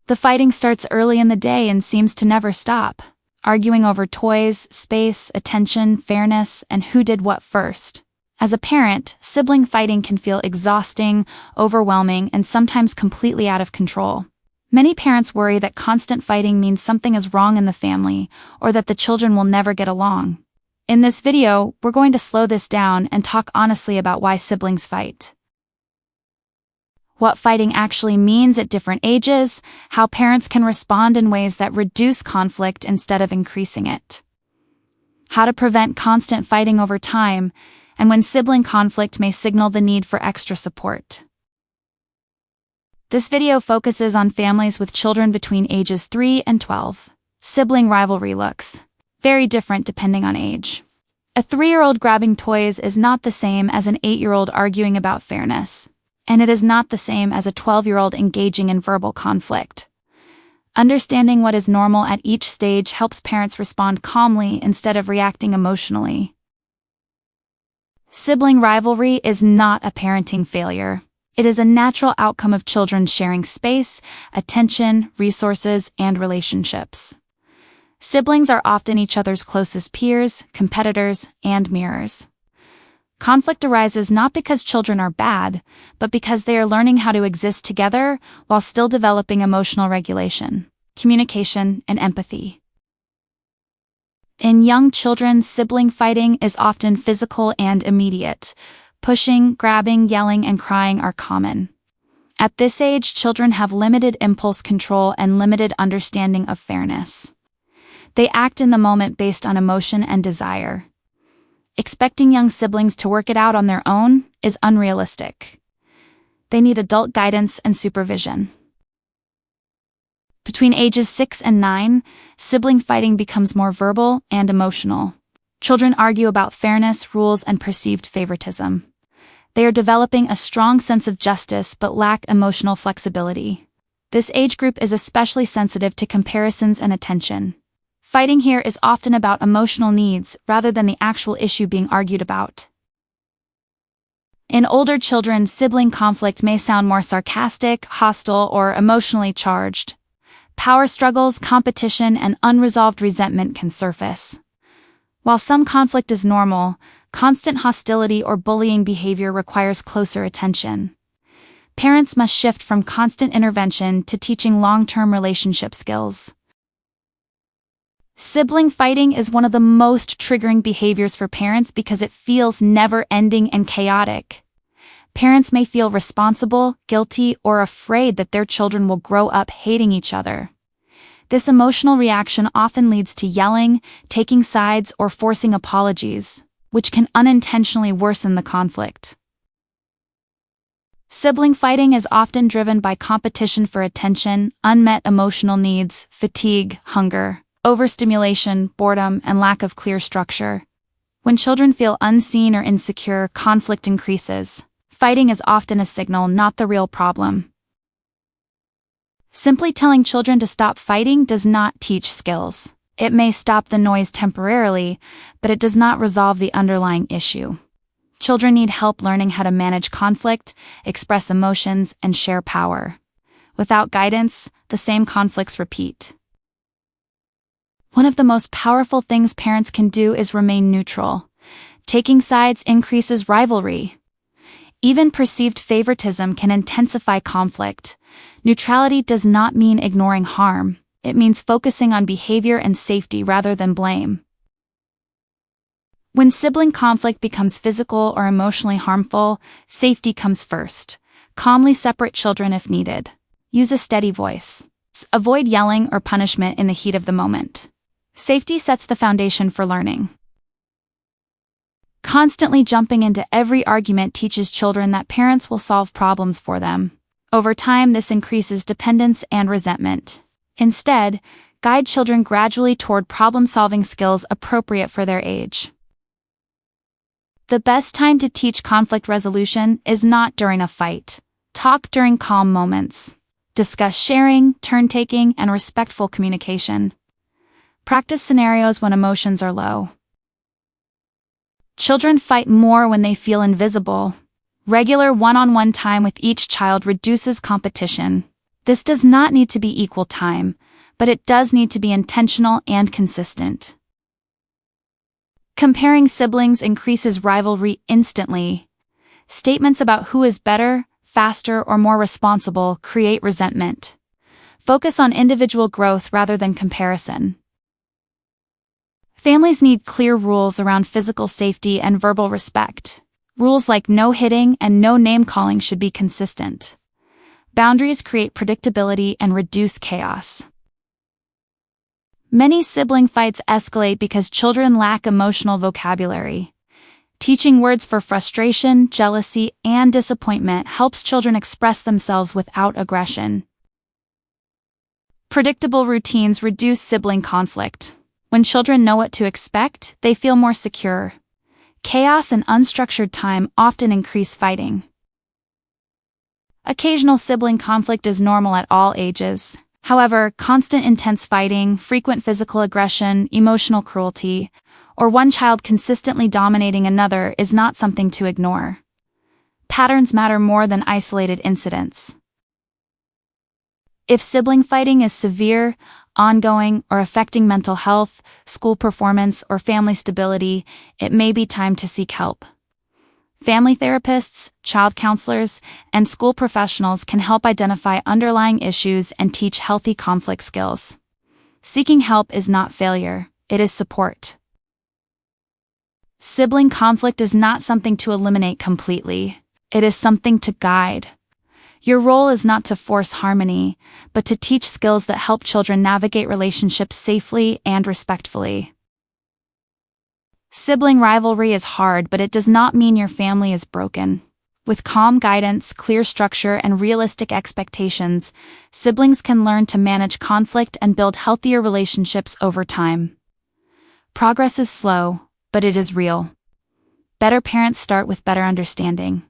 The fighting starts early in the day and seems to never stop, arguing over toys, space, attention, fairness, and who did what first. As a parent, sibling fighting can feel exhausting, overwhelming, and sometimes completely out of control. Many parents worry that constant fighting means something is wrong in the family, or that the children will never get along. In this video, we're going to slow this down and talk honestly about why siblings fight. What fighting actually means at different ages, how parents can respond in ways that reduce conflict instead of increasing it, how to prevent constant fighting over time, and when sibling conflict may signal the need for extra support. This video focuses on families with children between ages 3 and 12. Sibling rivalry looks very different depending on age. A 3-year-old grabbing toys is not the same as an 8-year-old arguing about fairness, and it is not the same as a 12-year-old engaging in verbal conflict. Understanding what is normal at each stage helps parents respond calmly instead of reacting emotionally. Sibling rivalry is not a parenting failure. It is a natural outcome of children sharing space, attention, resources, and relationships. Siblings are often each other's closest peers, competitors, and mirrors. Conflict arises not because children are bad, but because they are learning how to exist together while still developing emotional regulation, communication, and empathy. In young children, sibling fighting is often physical and immediate. Pushing, grabbing, yelling, and crying are common. At this age, children have limited impulse control and limited understanding of fairness. They act in the moment based on emotion and desire. Expecting young siblings to work it out on their own is unrealistic. They need adult guidance and supervision. Between ages 6 and 9, sibling fighting becomes more verbal and emotional. Children argue about fairness, rules, and perceived favoritism. They are developing a strong sense of justice but lack emotional flexibility. This age group is especially sensitive to comparisons and attention. Fighting here is often about emotional needs rather than the actual issue being argued about. In older children, sibling conflict may sound more sarcastic, hostile, or emotionally charged. Power struggles, competition, and unresolved resentment can surface. While some conflict is normal, constant hostility or bullying behavior requires closer attention. Parents must shift from constant intervention to teaching long-term relationship skills. Sibling fighting is one of the most triggering behaviors for parents because it feels never-ending and chaotic. Parents may feel responsible, guilty, or afraid that their children will grow up hating each other. This emotional reaction often leads to yelling, taking sides, or forcing apologies, which can unintentionally worsen the conflict. Sibling fighting is often driven by competition for attention, unmet emotional needs, fatigue, hunger, overstimulation, boredom, and lack of clear structure. When children feel unseen or insecure, conflict increases. Fighting is often a signal, not the real problem. Simply telling children to stop fighting does not teach skills. It may stop the noise temporarily, but it does not resolve the underlying issue. Children need help learning how to manage conflict, express emotions, and share power. Without guidance, the same conflicts repeat. One of the most powerful things parents can do is remain neutral. Taking sides increases rivalry. Even perceived favoritism can intensify conflict. Neutrality does not mean ignoring harm. It means focusing on behavior and safety rather than blame. When sibling conflict becomes physical or emotionally harmful, safety comes first. Calmly separate children if needed. Use a steady voice. Avoid yelling or punishment in the heat of the moment. Safety sets the foundation for learning. Constantly jumping into every argument teaches children that parents will solve problems for them. Over time, this increases dependence and resentment. Instead, guide children gradually toward problem-solving skills appropriate for their age. The best time to teach conflict resolution is not during a fight. Talk during calm moments. Discuss sharing, turn-taking, and respectful communication. Practice scenarios when emotions are low. Children fight more when they feel invisible. Regular one-on-one time with each child reduces competition. This does not need to be equal time, but it does need to be intentional and consistent. Comparing siblings increases rivalry instantly. Statements about who is better, faster, or more responsible create resentment. Focus on individual growth rather than comparison. Families need clear rules around physical safety and verbal respect. Rules like no hitting and no name-calling should be consistent. Boundaries create predictability and reduce chaos. Many sibling fights escalate because children lack emotional vocabulary. Teaching words for frustration, jealousy, and disappointment helps children express themselves without aggression. Predictable routines reduce sibling conflict. When children know what to expect, they feel more secure. Chaos and unstructured time often increase fighting. Occasional sibling conflict is normal at all ages. However, constant intense fighting, frequent physical aggression, emotional cruelty, or one child consistently dominating another is not something to ignore. Patterns matter more than isolated incidents. If sibling fighting is severe, ongoing, or affecting mental health, school performance, or family stability, it may be time to seek help. Family therapists, child counselors, and school professionals can help identify underlying issues and teach healthy conflict skills. Seeking help is not failure, it is support. Sibling conflict is not something to eliminate completely. It is something to guide. Your role is not to force harmony, but to teach skills that help children navigate relationships safely and respectfully. Sibling rivalry is hard, but it does not mean your family is broken. With calm guidance, clear structure, and realistic expectations, siblings can learn to manage conflict and build healthier relationships over time. Progress is slow, but it is real. Better parents start with better understanding.